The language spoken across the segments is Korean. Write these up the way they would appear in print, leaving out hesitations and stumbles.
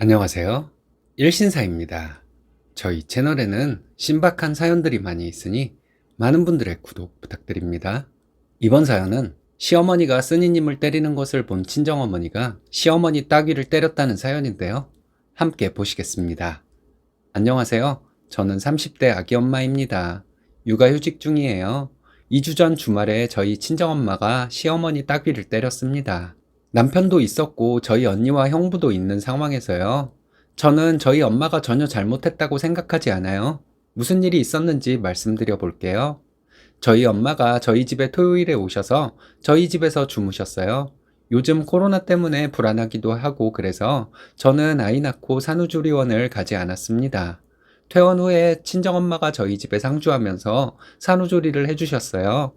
안녕하세요. 일신사입니다. 저희 채널에는 신박한 사연들이 많이 있으니 많은 분들의 구독 부탁드립니다. 이번 사연은 시어머니가 쓰니님을 때리는 것을 본 친정어머니가 시어머니 따귀를 때렸다는 사연인데요. 함께 보시겠습니다. 안녕하세요. 저는 30대 아기 엄마입니다. 육아휴직 중이에요. 2주 전 주말에 저희 친정엄마가 시어머니 따귀를 때렸습니다. 남편도 있었고 저희 언니와 형부도 있는 상황에서요. 저는 저희 엄마가 전혀 잘못했다고 생각하지 않아요. 무슨 일이 있었는지 말씀드려 볼게요. 저희 엄마가 저희 집에 토요일에 오셔서 저희 집에서 주무셨어요. 요즘 코로나 때문에 불안하기도 하고 그래서 저는 아이 낳고 산후조리원을 가지 않았습니다. 퇴원 후에 친정엄마가 저희 집에 상주하면서 산후조리를 해주셨어요.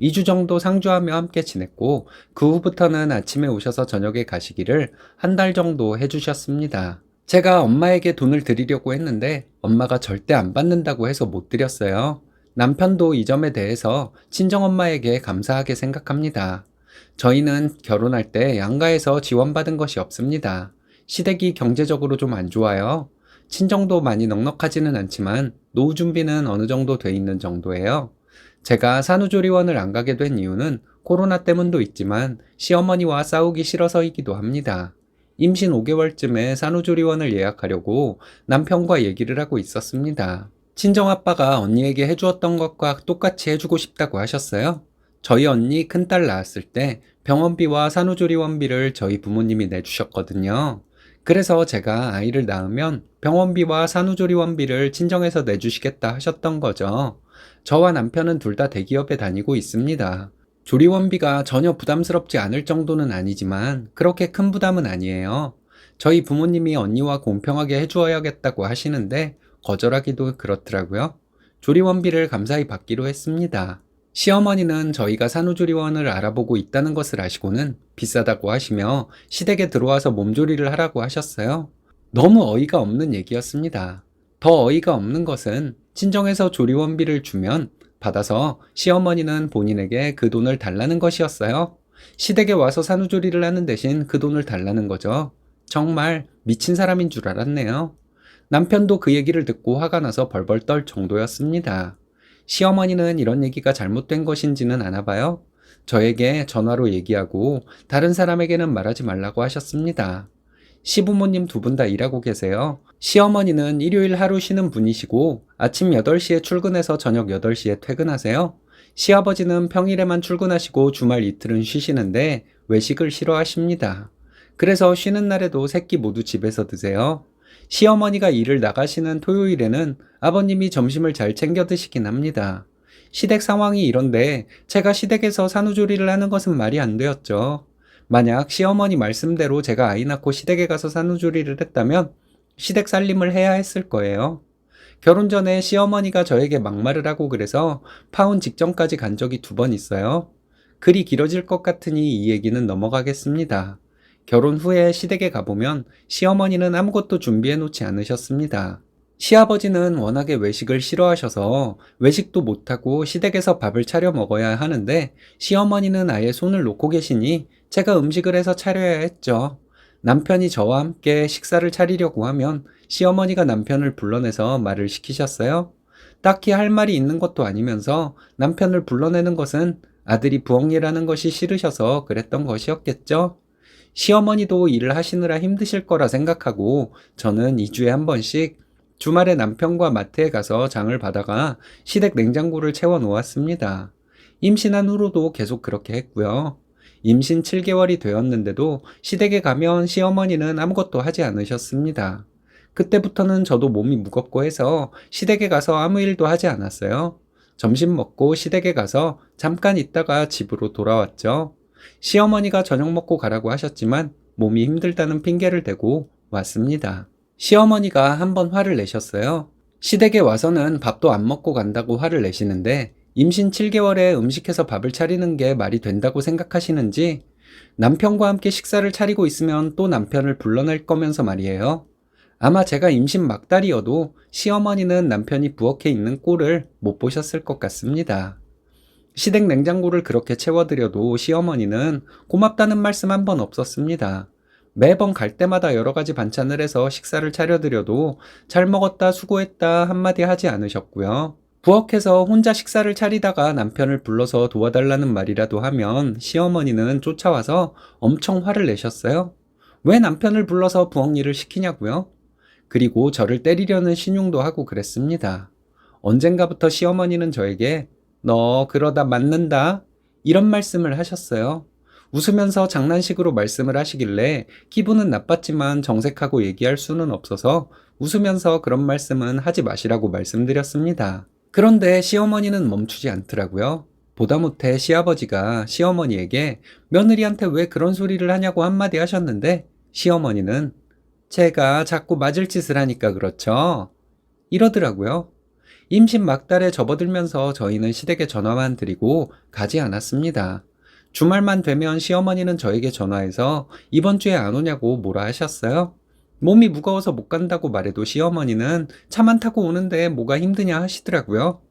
2주 정도 상주하며 함께 지냈고 그 후부터는 아침에 오셔서 저녁에 가시기를 한 달 정도 해주셨습니다. 제가 엄마에게 돈을 드리려고 했는데 엄마가 절대 안 받는다고 해서 못 드렸어요. 남편도 이 점에 대해서 친정엄마에게 감사하게 생각합니다. 저희는 결혼할 때 양가에서 지원받은 것이 없습니다. 시댁이 경제적으로 좀 안 좋아요. 친정도 많이 넉넉하지는 않지만 노후 준비는 어느 정도 돼 있는 정도예요. 제가 산후조리원을 안 가게 된 이유는 코로나 때문도 있지만 시어머니와 싸우기 싫어서이기도 합니다. 임신 5개월쯤에 산후조리원을 예약하려고 남편과 얘기를 하고 있었습니다. 친정아빠가 언니에게 해주었던 것과 똑같이 해주고 싶다고 하셨어요. 저희 언니 큰딸 낳았을 때 병원비와 산후조리원비를 저희 부모님이 내주셨거든요. 그래서 제가 아이를 낳으면 병원비와 산후조리원비를 친정에서 내주시겠다 하셨던 거죠. 저와 남편은 둘 다 대기업에 다니고 있습니다. 조리원비가 전혀 부담스럽지 않을 정도는 아니지만 그렇게 큰 부담은 아니에요. 저희 부모님이 언니와 공평하게 해주어야겠다고 하시는데 거절하기도 그렇더라고요. 조리원비를 감사히 받기로 했습니다. 시어머니는 저희가 산후조리원을 알아보고 있다는 것을 아시고는 비싸다고 하시며 시댁에 들어와서 몸조리를 하라고 하셨어요. 너무 어이가 없는 얘기였습니다. 더 어이가 없는 것은 친정에서 조리원비를 주면 받아서 시어머니는 본인에게 그 돈을 달라는 것이었어요. 시댁에 와서 산후조리를 하는 대신 그 돈을 달라는 거죠. 정말 미친 사람인 줄 알았네요. 남편도 그 얘기를 듣고 화가 나서 벌벌 떨 정도였습니다. 시어머니는 이런 얘기가 잘못된 것인지는 아나 봐요. 저에게 전화로 얘기하고 다른 사람에게는 말하지 말라고 하셨습니다. 시부모님 두 분 다 일하고 계세요. 시어머니는 일요일 하루 쉬는 분이시고 아침 8시에 출근해서 저녁 8시에 퇴근하세요. 시아버지는 평일에만 출근하시고 주말 이틀은 쉬시는데 외식을 싫어하십니다. 그래서 쉬는 날에도 새끼 모두 집에서 드세요. 시어머니가 일을 나가시는 토요일에는 아버님이 점심을 잘 챙겨 드시긴 합니다. 시댁 상황이 이런데 제가 시댁에서 산후조리를 하는 것은 말이 안 되었죠. 만약 시어머니 말씀대로 제가 아이 낳고 시댁에 가서 산후조리를 했다면 시댁 살림을 해야 했을 거예요. 결혼 전에 시어머니가 저에게 막말을 하고 그래서 파혼 직전까지 간 적이 2번 있어요. 글이 길어질 것 같으니 이 얘기는 넘어가겠습니다. 결혼 후에 시댁에 가보면 시어머니는 아무것도 준비해 놓지 않으셨습니다. 시아버지는 워낙에 외식을 싫어하셔서 외식도 못하고 시댁에서 밥을 차려 먹어야 하는데 시어머니는 아예 손을 놓고 계시니 제가 음식을 해서 차려야 했죠. 남편이 저와 함께 식사를 차리려고 하면 시어머니가 남편을 불러내서 말을 시키셨어요. 딱히 할 말이 있는 것도 아니면서 남편을 불러내는 것은 아들이 부엌일하는 것이 싫으셔서 그랬던 것이었겠죠. 시어머니도 일을 하시느라 힘드실 거라 생각하고 저는 2주에 한 번씩 주말에 남편과 마트에 가서 장을 받아가 시댁 냉장고를 채워 놓았습니다. 임신한 후로도 계속 그렇게 했고요. 임신 7개월이 되었는데도 시댁에 가면 시어머니는 아무것도 하지 않으셨습니다. 그때부터는 저도 몸이 무겁고 해서 시댁에 가서 아무 일도 하지 않았어요. 점심 먹고 시댁에 가서 잠깐 있다가 집으로 돌아왔죠. 시어머니가 저녁 먹고 가라고 하셨지만 몸이 힘들다는 핑계를 대고 왔습니다. 시어머니가 한번 화를 내셨어요. 시댁에 와서는 밥도 안 먹고 간다고 화를 내시는데 임신 7개월에 음식해서 밥을 차리는 게 말이 된다고 생각하시는지 남편과 함께 식사를 차리고 있으면 또 남편을 불러낼 거면서 말이에요. 아마 제가 임신 막달이어도 시어머니는 남편이 부엌에 있는 꼴을 못 보셨을 것 같습니다. 시댁 냉장고를 그렇게 채워드려도 시어머니는 고맙다는 말씀 한 번 없었습니다. 매번 갈 때마다 여러 가지 반찬을 해서 식사를 차려드려도 잘 먹었다, 수고했다 한마디 하지 않으셨고요. 부엌에서 혼자 식사를 차리다가 남편을 불러서 도와달라는 말이라도 하면 시어머니는 쫓아와서 엄청 화를 내셨어요. 왜 남편을 불러서 부엌 일을 시키냐고요? 그리고 저를 때리려는 신용도 하고 그랬습니다. 언젠가부터 시어머니는 저에게 너 그러다 맞는다 이런 말씀을 하셨어요. 웃으면서 장난식으로 말씀을 하시길래 기분은 나빴지만 정색하고 얘기할 수는 없어서 웃으면서 그런 말씀은 하지 마시라고 말씀드렸습니다. 그런데 시어머니는 멈추지 않더라고요. 보다 못해 시아버지가 시어머니에게 며느리한테 왜 그런 소리를 하냐고 한마디 하셨는데 시어머니는 제가 자꾸 맞을 짓을 하니까 그렇죠. 이러더라고요. 임신 막달에 접어들면서 저희는 시댁에 전화만 드리고 가지 않았습니다. 주말만 되면 시어머니는 저에게 전화해서 이번 주에 안 오냐고 뭐라 하셨어요. 몸이 무거워서 못 간다고 말해도 시어머니는 차만 타고 오는데 뭐가 힘드냐 하시더라고요.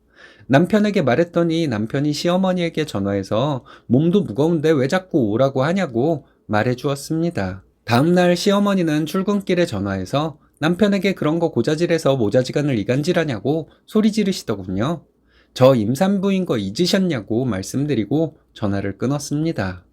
남편에게 말했더니 남편이 시어머니에게 전화해서 몸도 무거운데 왜 자꾸 오라고 하냐고 말해 주었습니다. 다음날 시어머니는 출근길에 전화해서 남편에게 그런 거 고자질해서 모자지간을 이간질하냐고 소리 지르시더군요. 저 임산부인 거 잊으셨냐고 말씀드리고 전화를 끊었습니다.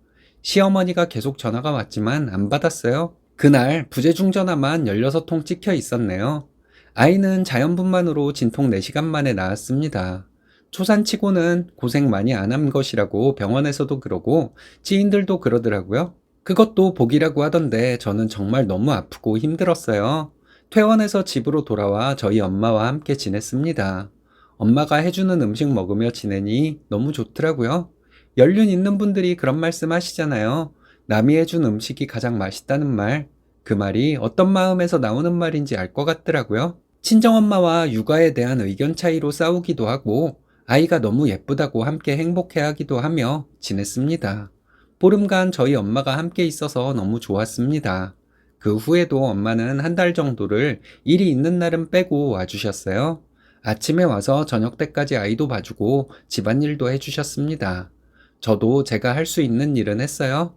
시어머니가 계속 전화가 왔지만 안 받았어요. 그날 부재중 전화만 16통 찍혀 있었네요. 아이는 자연분만으로 진통 4시간 만에 나왔습니다. 초산치고는 고생 많이 안 한 것이라고 병원에서도 그러고 지인들도 그러더라고요. 그것도 복이라고 하던데 저는 정말 너무 아프고 힘들었어요. 퇴원해서 집으로 돌아와 저희 엄마와 함께 지냈습니다. 엄마가 해주는 음식 먹으며 지내니 너무 좋더라고요. 연륜 있는 분들이 그런 말씀 하시잖아요. 남이 해준 음식이 가장 맛있다는 말. 그 말이 어떤 마음에서 나오는 말인지 알 것 같더라고요. 친정엄마와 육아에 대한 의견 차이로 싸우기도 하고 아이가 너무 예쁘다고 함께 행복해하기도 하며 지냈습니다. 보름간 저희 엄마가 함께 있어서 너무 좋았습니다. 그 후에도 엄마는 한 달 정도를 일이 있는 날은 빼고 와주셨어요. 아침에 와서 저녁 때까지 아이도 봐주고 집안일도 해주셨습니다. 저도 제가 할 수 있는 일은 했어요.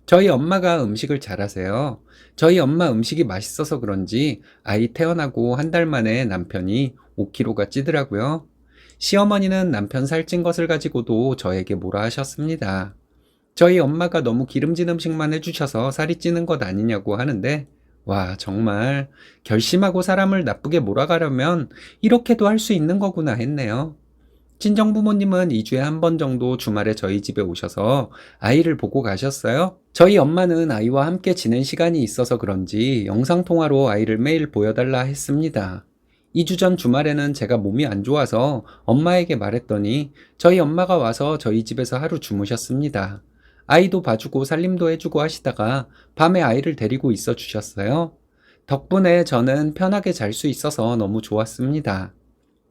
저희 엄마가 음식을 잘하세요. 저희 엄마 음식이 맛있어서 그런지 아이 태어나고 한 달 만에 남편이 5kg가 찌더라고요. 시어머니는 남편 살찐 것을 가지고도 저에게 뭐라 하셨습니다. 저희 엄마가 너무 기름진 음식만 해주셔서 살이 찌는 것 아니냐고 하는데 와 정말 결심하고 사람을 나쁘게 몰아가려면 이렇게도 할 수 있는 거구나 했네요. 친정부모님은 2주에 한 번 정도 주말에 저희 집에 오셔서 아이를 보고 가셨어요. 저희 엄마는 아이와 함께 지낸 시간이 있어서 그런지 영상통화로 아이를 매일 보여달라 했습니다. 2주 전 주말에는 제가 몸이 안 좋아서 엄마에게 말했더니 저희 엄마가 와서 저희 집에서 하루 주무셨습니다. 아이도 봐주고 살림도 해주고 하시다가 밤에 아이를 데리고 있어 주셨어요. 덕분에 저는 편하게 잘 수 있어서 너무 좋았습니다.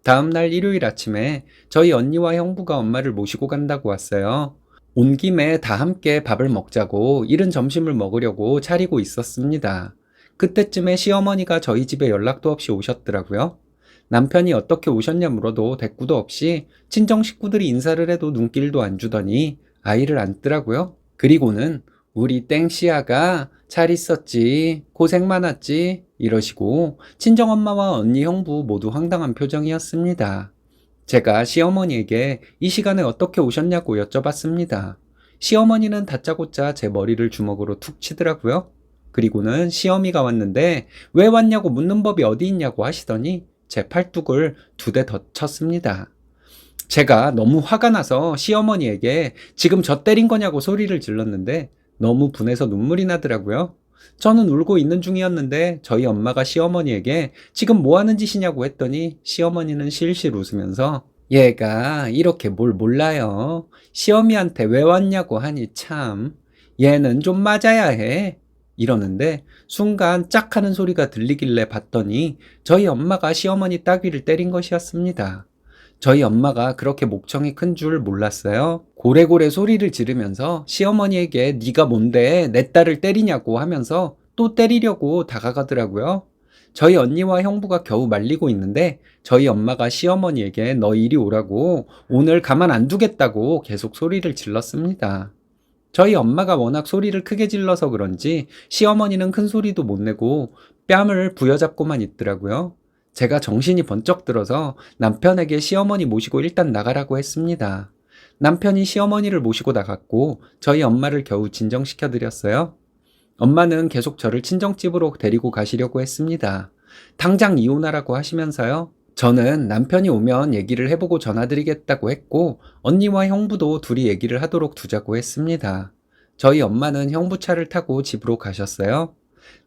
다음날 일요일 아침에 저희 언니와 형부가 엄마를 모시고 간다고 왔어요. 온 김에 다 함께 밥을 먹자고 이른 점심을 먹으려고 차리고 있었습니다. 그때쯤에 시어머니가 저희 집에 연락도 없이 오셨더라고요. 남편이 어떻게 오셨냐 물어도 대꾸도 없이 친정 식구들이 인사를 해도 눈길도 안 주더니 아이를 안더라고요. 그리고는 우리 땡씨아가 잘 있었지, 고생 많았지 이러시고 친정엄마와 언니 형부 모두 황당한 표정이었습니다. 제가 시어머니에게 이 시간에 어떻게 오셨냐고 여쭤봤습니다. 시어머니는 다짜고짜 제 머리를 주먹으로 툭 치더라고요. 그리고는 시어미가 왔는데 왜 왔냐고 묻는 법이 어디 있냐고 하시더니 제 팔뚝을 2대 더 쳤습니다. 제가 너무 화가 나서 시어머니에게 지금 저 때린 거냐고 소리를 질렀는데 너무 분해서 눈물이 나더라고요. 저는 울고 있는 중이었는데 저희 엄마가 시어머니에게 지금 뭐 하는 짓이냐고 했더니 시어머니는 실실 웃으면서 얘가 이렇게 뭘 몰라요. 시어미한테 왜 왔냐고 하니 참 얘는 좀 맞아야 해. 이러는데 순간 짝 하는 소리가 들리길래 봤더니 저희 엄마가 시어머니 따귀를 때린 것이었습니다. 저희 엄마가 그렇게 목청이 큰 줄 몰랐어요. 고래고래 소리를 지르면서 시어머니에게 네가 뭔데 내 딸을 때리냐고 하면서 또 때리려고 다가가더라고요. 저희 언니와 형부가 겨우 말리고 있는데 저희 엄마가 시어머니에게 너 이리 오라고 오늘 가만 안 두겠다고 계속 소리를 질렀습니다. 저희 엄마가 워낙 소리를 크게 질러서 그런지 시어머니는 큰 소리도 못 내고 뺨을 부여잡고만 있더라고요. 제가 정신이 번쩍 들어서 남편에게 시어머니 모시고 일단 나가라고 했습니다. 남편이 시어머니를 모시고 나갔고 저희 엄마를 겨우 진정시켜 드렸어요. 엄마는 계속 저를 친정집으로 데리고 가시려고 했습니다. 당장 이혼하라고 하시면서요. 저는 남편이 오면 얘기를 해보고 전화드리겠다고 했고 언니와 형부도 둘이 얘기를 하도록 두자고 했습니다. 저희 엄마는 형부 차를 타고 집으로 가셨어요.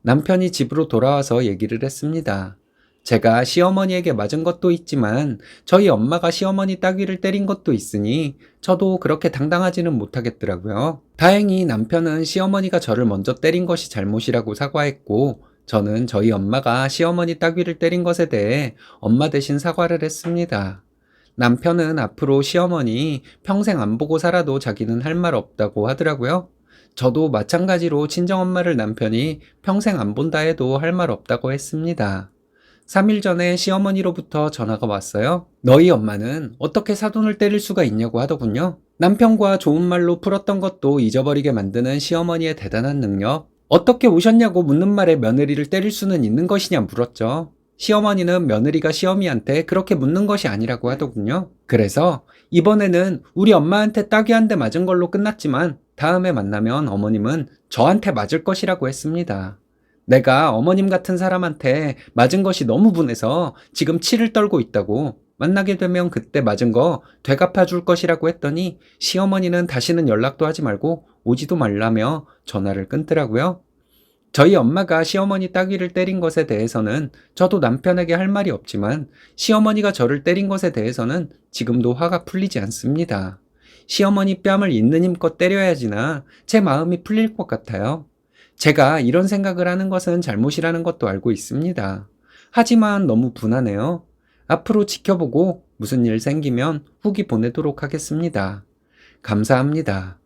남편이 집으로 돌아와서 얘기를 했습니다. 제가 시어머니에게 맞은 것도 있지만 저희 엄마가 시어머니 따귀를 때린 것도 있으니 저도 그렇게 당당하지는 못하겠더라고요. 다행히 남편은 시어머니가 저를 먼저 때린 것이 잘못이라고 사과했고 저는 저희 엄마가 시어머니 따귀를 때린 것에 대해 엄마 대신 사과를 했습니다. 남편은 앞으로 시어머니 평생 안 보고 살아도 자기는 할 말 없다고 하더라고요. 저도 마찬가지로 친정엄마를 남편이 평생 안 본다 해도 할 말 없다고 했습니다. 3일 전에 시어머니로부터 전화가 왔어요. 너희 엄마는 어떻게 사돈을 때릴 수가 있냐고 하더군요. 남편과 좋은 말로 풀었던 것도 잊어버리게 만드는 시어머니의 대단한 능력. 어떻게 오셨냐고 묻는 말에 며느리를 때릴 수는 있는 것이냐 물었죠. 시어머니는 며느리가 시어미한테 그렇게 묻는 것이 아니라고 하더군요. 그래서 이번에는 우리 엄마한테 따귀 한 대 맞은 걸로 끝났지만 다음에 만나면 어머님은 저한테 맞을 것이라고 했습니다. 내가 어머님 같은 사람한테 맞은 것이 너무 분해서 지금 치를 떨고 있다고, 만나게 되면 그때 맞은 거 되갚아 줄 것이라고 했더니 시어머니는 다시는 연락도 하지 말고 오지도 말라며 전화를 끊더라고요. 저희 엄마가 시어머니 따귀를 때린 것에 대해서는 저도 남편에게 할 말이 없지만 시어머니가 저를 때린 것에 대해서는 지금도 화가 풀리지 않습니다. 시어머니 뺨을 있는 힘껏 때려야지나 제 마음이 풀릴 것 같아요. 제가 이런 생각을 하는 것은 잘못이라는 것도 알고 있습니다. 하지만 너무 분하네요. 앞으로 지켜보고 무슨 일 생기면 후기 보내도록 하겠습니다. 감사합니다.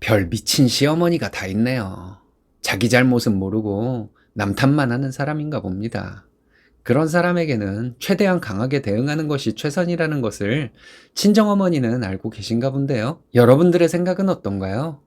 별 미친 시어머니가 다 있네요. 자기 잘못은 모르고 남 탓만 하는 사람인가 봅니다. 그런 사람에게는 최대한 강하게 대응하는 것이 최선이라는 것을 친정어머니는 알고 계신가 본데요. 여러분들의 생각은 어떤가요?